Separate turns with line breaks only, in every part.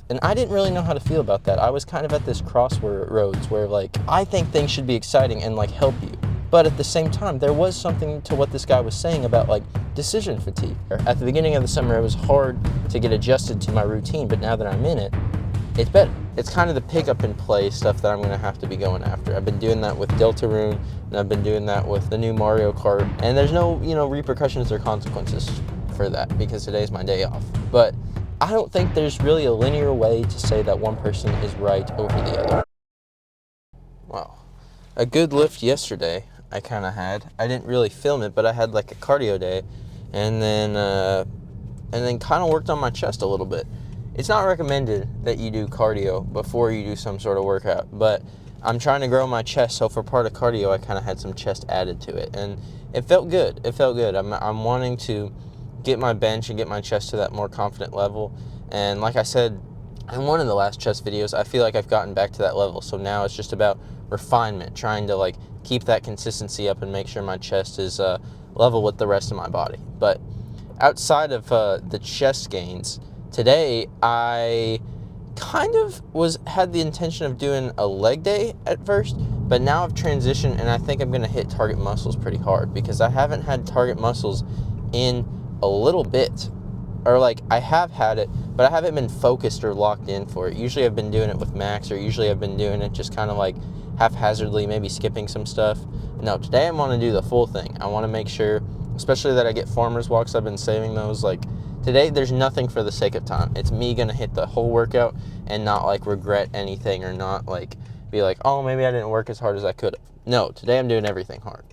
And I didn't really know how to feel about that. I was kind of at this crossroads where, like, I think things should be exciting and, like, help you. But at the same time, there was something to what this guy was saying about, like, decision fatigue. At the beginning of the summer, it was hard to get adjusted to my routine, but now that I'm in it, it's better. It's kind of the pick up and play stuff that I'm going to have to be going after. I've been doing that with Deltarune, and I've been doing that with the new Mario Kart, and there's no, repercussions or consequences for that because today's my day off. But I don't think there's really a linear way to say that one person is right over the other. Wow. A good lift yesterday I kind of had. I didn't really film it, but I had like a cardio day, and then kind of worked on my chest a little bit. It's not recommended that you do cardio before you do some sort of workout, but I'm trying to grow my chest, so for part of cardio, I kind of had some chest added to it, and it felt good. I'm wanting to get my bench and get my chest to that more confident level, and like I said in one of the last chest videos, I feel like I've gotten back to that level, so now it's just about refinement, trying to like keep that consistency up and make sure my chest is level with the rest of my body. But outside of the chest gains, today I kind of had the intention of doing a leg day at first, but now I've transitioned and I think I'm going to hit target muscles pretty hard because I haven't had target muscles in a little bit. Or like I have had it, but I haven't been focused or locked in for it. Usually I've been doing it with Max, or usually I've been doing it just kind of like haphazardly, maybe skipping some stuff. No, today I want to do the full thing. I want to make sure, especially that I get farmer's walks. I've been saving those. Like today, there's nothing for the sake of time. It's me going to hit the whole workout and not like regret anything or not like be like, oh, maybe I didn't work as hard as I could have. No, today I'm doing everything hard.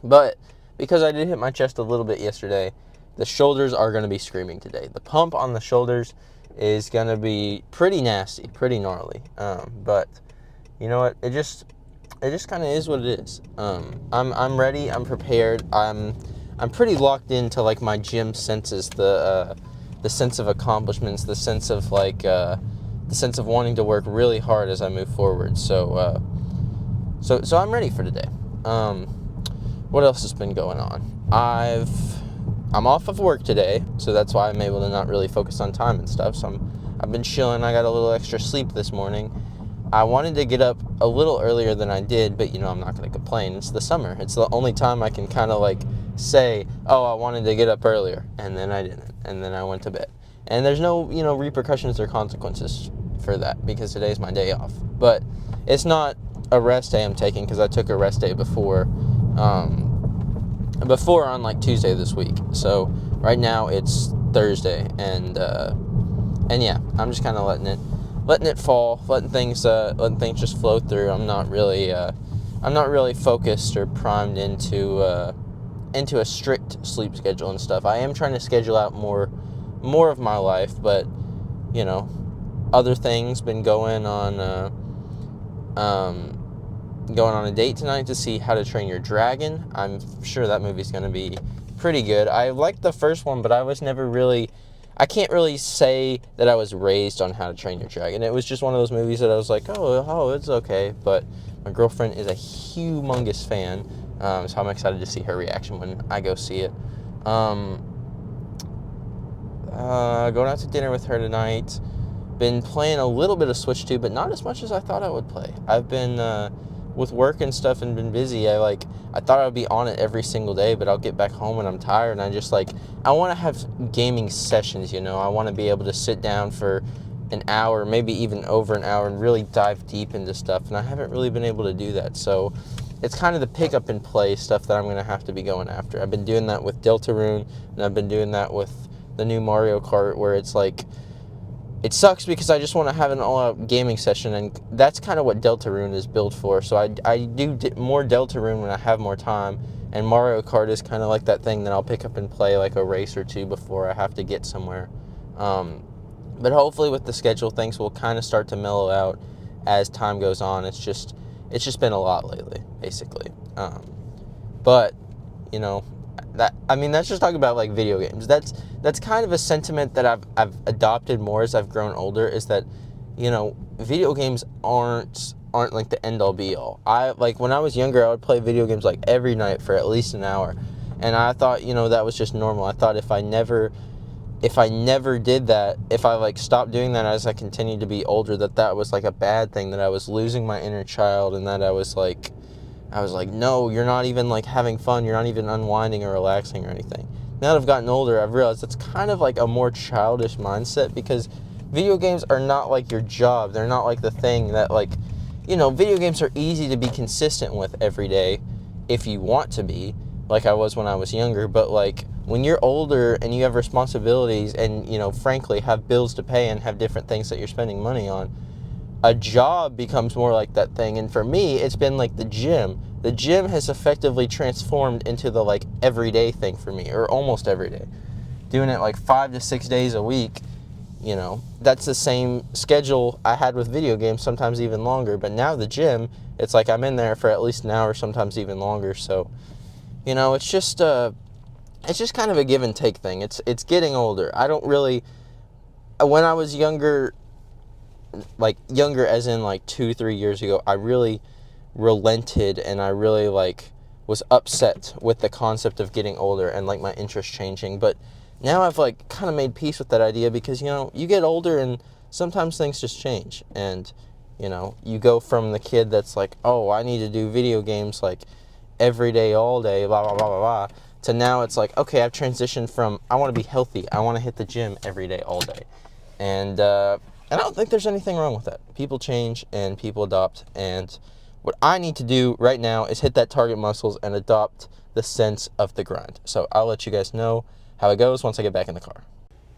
But because I did hit my chest a little bit yesterday, the shoulders are going to be screaming today. The pump on the shoulders is going to be pretty nasty, pretty gnarly. But you know what? It just kind of is what it is. I'm ready. I'm prepared. I'm pretty locked into like my gym senses. The sense of accomplishments. The sense of like the sense of wanting to work really hard as I move forward. So I'm ready for today. What else has been going on? I'm off of work today, so that's why I'm able to not really focus on time and stuff. So I've been chilling. I got a little extra sleep this morning. I wanted to get up a little earlier than I did, but I'm not going to complain. It's the summer. It's the only time I can kind of like say, oh, I wanted to get up earlier, and then I didn't, and then I went to bed. And there's no, repercussions or consequences for that because today's my day off. But it's not a rest day I'm taking because I took a rest day before on like Tuesday this week. So right now it's Thursday, and yeah, I'm just kind of letting it fall, letting things just flow through. I'm not really focused or primed into a strict sleep schedule and stuff. I am trying to schedule out more of my life, but other things. Been going on a date tonight to see How to Train Your Dragon. I'm sure that movie's going to be pretty good. I liked the first one, but I can't really say that I was raised on How to Train Your Dragon. It was just one of those movies that I was like, oh, it's okay. But my girlfriend is a humongous fan, so I'm excited to see her reaction when I go see it. Going out to dinner with her tonight. Been playing a little bit of Switch 2, but not as much as I thought I would play. I've been with work and stuff and been busy. I thought I would be on it every single day, but I'll get back home and I'm tired, and I want to have gaming sessions. I want to be able to sit down for an hour, maybe even over an hour, and really dive deep into stuff, and I haven't really been able to do that. So it's kind of the pick up and play stuff that I'm going to have to be going after. I've been doing that with Deltarune, and I've been doing that with the new Mario Kart, where it's like, it sucks because I just want to have an all-out gaming session, and that's kind of what Deltarune is built for. So I do more Deltarune when I have more time, and Mario Kart is kind of like that thing that I'll pick up and play like a race or two before I have to get somewhere. But hopefully with the schedule, things will kind of start to mellow out as time goes on. It's just been a lot lately, basically. But that's just talking about like video games. That's kind of a sentiment that I've adopted more as I've grown older, is that video games aren't like the end all be all. When I was younger, I would play video games like every night for at least an hour, and I thought that was just normal. I thought if I never if I never did that, if I like stopped doing that as I continued to be older, that was like a bad thing, that I was losing my inner child, and that I was like, no, you're not even like having fun, you're not even unwinding or relaxing or anything. Now that I've gotten older, I've realized it's kind of like a more childish mindset, because video games are not like your job. They're not like the thing that, like, video games are easy to be consistent with every day if you want to be, like I was when I was younger. But like when you're older and you have responsibilities and, frankly, have bills to pay and have different things that you're spending money on, a job becomes more like that thing. And for me, it's been like the gym. The gym has effectively transformed into the like everyday thing for me, or almost every day. Doing it like 5 to 6 days a week, that's the same schedule I had with video games, sometimes even longer. But now the gym, it's like I'm in there for at least an hour, sometimes even longer. So, it's just kind of a give and take thing. It's getting older. I don't really, when I was younger, like younger as in like 2-3 years ago, I really relented, and I really like was upset with the concept of getting older and like my interest changing. But now I've like kind of made peace with that idea, because you get older and sometimes things just change, and you go from the kid that's like, oh, I need to do video games like every day, all day, blah blah blah blah blah, to now it's like, okay, I've transitioned from, I want to be healthy, I want to hit the gym every day, all day. And I don't think there's anything wrong with that. People change and people adopt, and what I need to do right now is hit that target muscles and adopt the sense of the grind. So I'll let you guys know how it goes once I get back in the car.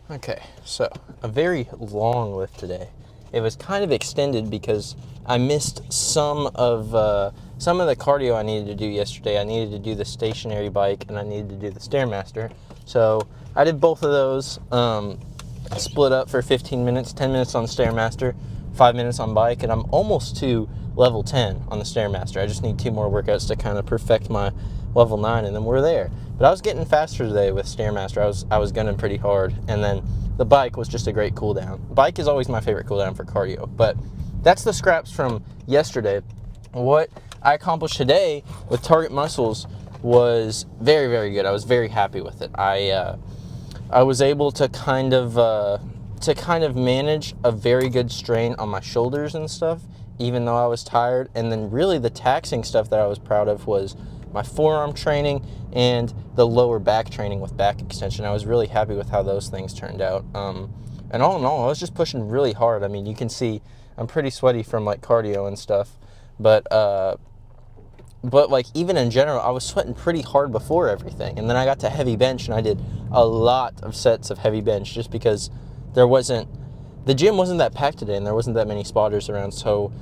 Okay, so a very long lift today. It was kind of extended because I missed some of the cardio I needed to do yesterday. I needed to do the stationary bike, and I needed to do the Stairmaster. So I did both of those, split up for 15 minutes, 10 minutes on Stairmaster, 5 minutes on bike, and I'm almost to level 10 on the Stairmaster. I just need 2 more workouts to kind of perfect my level 9, and then we're there. But I was getting faster today with Stairmaster. I was gunning pretty hard, and then the bike was just a great cool down. Bike is always my favorite cool down for cardio, but that's the scraps from yesterday. What I accomplished today with target muscles was very, very good. I was very happy with it. I was able to kind of manage a very good strain on my shoulders and stuff, even though I was tired. And then really the taxing stuff that I was proud of was my forearm training and the lower back training with back extension. I was really happy with how those things turned out. And all in all, I was just pushing really hard. I mean, you can see I'm pretty sweaty from like cardio and stuff, but like even in general, I was sweating pretty hard before everything. And then I got to heavy bench, and I did a lot of sets of heavy bench just because the gym wasn't that packed today, and there wasn't that many spotters around. So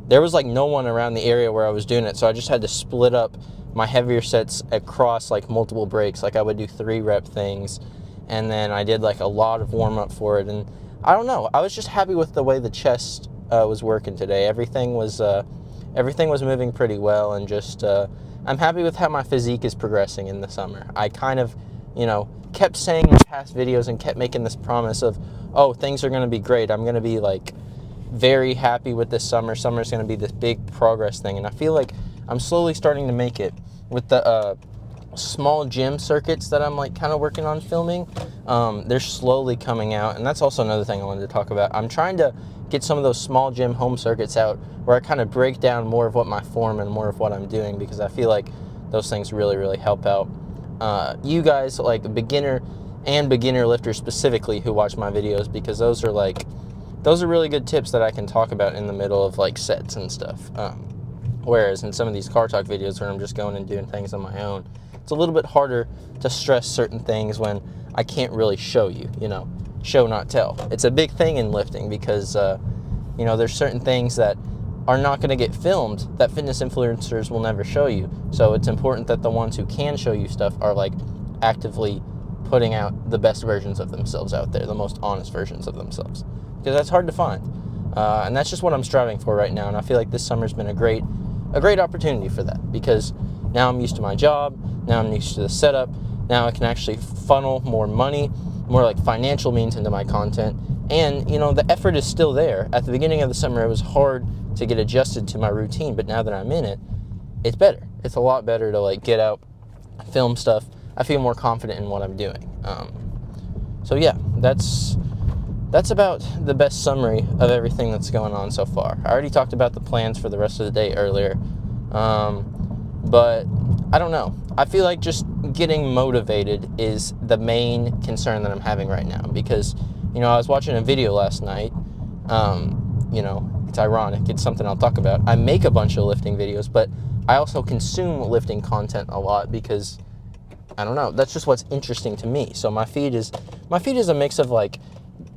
there was like no one around the area where I was doing it. So I just had to split up my heavier sets across like multiple breaks. Like I would do 3 rep things, and then I did like a lot of warm up for it. And I don't know, I was just happy with the way the chest was working today. Everything was moving pretty well, and just I'm happy with how my physique is progressing in the summer. I kind of, kept saying in past videos and kept making this promise of, oh, things are going to be great. I'm going to be like very happy with this summer. Summer's going to be this big progress thing, and I feel like I'm slowly starting to make it with the small gym circuits that I'm like kind of working on filming. They're slowly coming out, and that's also another thing I wanted to talk about. I'm trying to get some of those small gym home circuits out where I kind of break down more of what my form and more of what I'm doing, because I feel like those things really, really help out you guys, like beginner lifters specifically, who watch my videos, because those are really good tips that I can talk about in the middle of like sets and stuff. Whereas in some of these car talk videos where I'm just going and doing things on my own, it's a little bit harder to stress certain things when I can't really show you, show not tell. It's a big thing in lifting because, there's certain things that are not going to get filmed that fitness influencers will never show you. So it's important that the ones who can show you stuff are like actively putting out the best versions of themselves out there, the most honest versions of themselves, because that's hard to find. And that's just what I'm striving for right now. And I feel like this summer's been a great opportunity for that, because now I'm used to my job. Now I'm used to the setup. Now I can actually funnel more money, more like financial means into my content. And, the effort is still there. At the beginning of the summer, it was hard to get adjusted to my routine, but now that I'm in it, it's better. It's a lot better to like get out, film stuff. I feel more confident in what I'm doing. So yeah, that's about the best summary of everything that's going on so far. I already talked about the plans for the rest of the day earlier, but I don't know. I feel like just getting motivated is the main concern that I'm having right now because, I was watching a video last night. It's ironic. It's something I'll talk about. I make a bunch of lifting videos, but I also consume lifting content a lot because, I don't know, that's just what's interesting to me. So my feed is a mix of like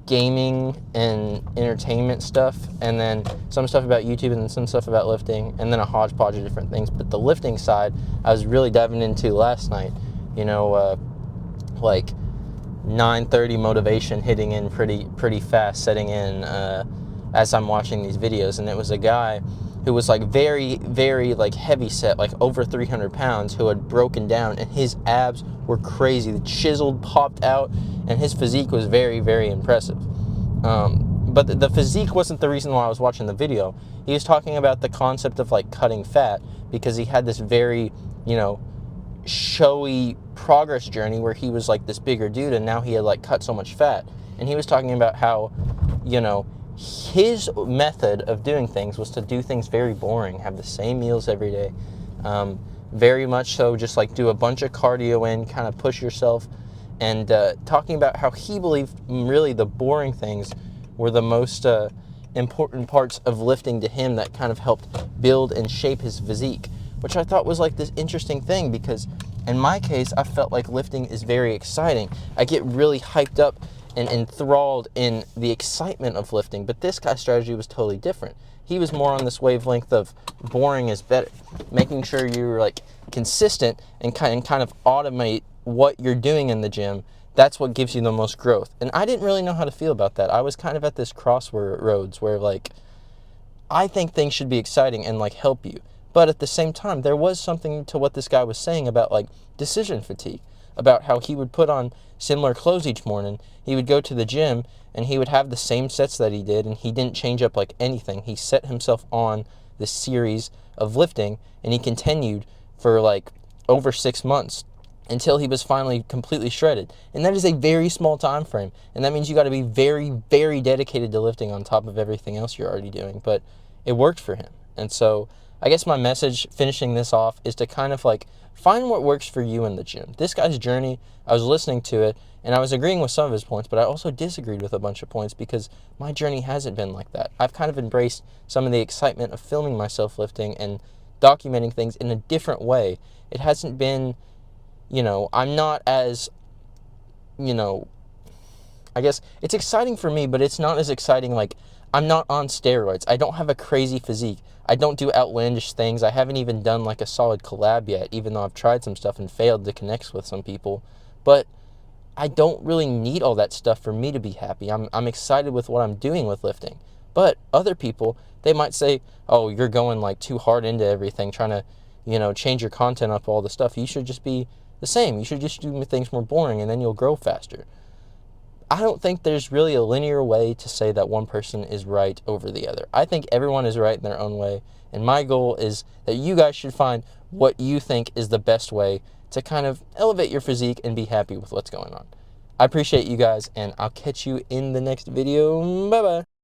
gaming and entertainment stuff, and then some stuff about YouTube, and then some stuff about lifting, and then a hodgepodge of different things. But the lifting side, I was really diving into last night. Like 9:30 motivation hitting in pretty fast, setting in as I'm watching these videos, and it was a guy who was like very, very like heavy set, like over 300 pounds, who had broken down, and his abs were crazy. The chiseled, popped out, and his physique was very, very impressive. But the physique wasn't the reason why I was watching the video. He was talking about the concept of like cutting fat, because he had this very, showy progress journey where he was like this bigger dude, and now he had like cut so much fat. And he was talking about how, his method of doing things was to do things very boring, have the same meals every day, very much so just like do a bunch of cardio in, kind of push yourself, and talking about how he believed really the boring things were the most important parts of lifting to him, that kind of helped build and shape his physique, which I thought was like this interesting thing, because in my case, I felt like lifting is very exciting. I get really hyped up and enthralled in the excitement of lifting, but this guy's strategy was totally different. He was more on this wavelength of boring is better, making sure you're like consistent and kind of automate what you're doing in the gym. That's what gives you the most growth. And I didn't really know how to feel about that. I was kind of at this crossroads where like, I think things should be exciting and like help you. But at the same time, there was something to what this guy was saying about like decision fatigue, about how he would put on similar clothes each morning. He would go to the gym and he would have the same sets that he did, and he didn't change up like anything. He set himself on this series of lifting, and he continued for like over 6 months until he was finally completely shredded. And that is a very small time frame, and that means you got to be very, very dedicated to lifting on top of everything else you're already doing. But it worked for him. And so I guess my message finishing this off is to kind of like find what works for you in the gym. This guy's journey, I was listening to it and I was agreeing with some of his points, but I also disagreed with a bunch of points because my journey hasn't been like that. I've kind of embraced some of the excitement of filming myself lifting and documenting things in a different way. It hasn't been, I'm not as, I guess it's exciting for me, but it's not as exciting. Like, I'm not on steroids. I don't have a crazy physique. I don't do outlandish things. I haven't even done like a solid collab yet, even though I've tried some stuff and failed to connect with some people. But I don't really need all that stuff for me to be happy. I'm excited with what I'm doing with lifting. But other people, they might say, oh, you're going like too hard into everything, trying to, change your content up, all the stuff. You should just be the same. You should just do things more boring, and then you'll grow faster. I don't think there's really a linear way to say that one person is right over the other. I think everyone is right in their own way, and my goal is that you guys should find what you think is the best way to kind of elevate your physique and be happy with what's going on. I appreciate you guys, and I'll catch you in the next video. Bye-bye.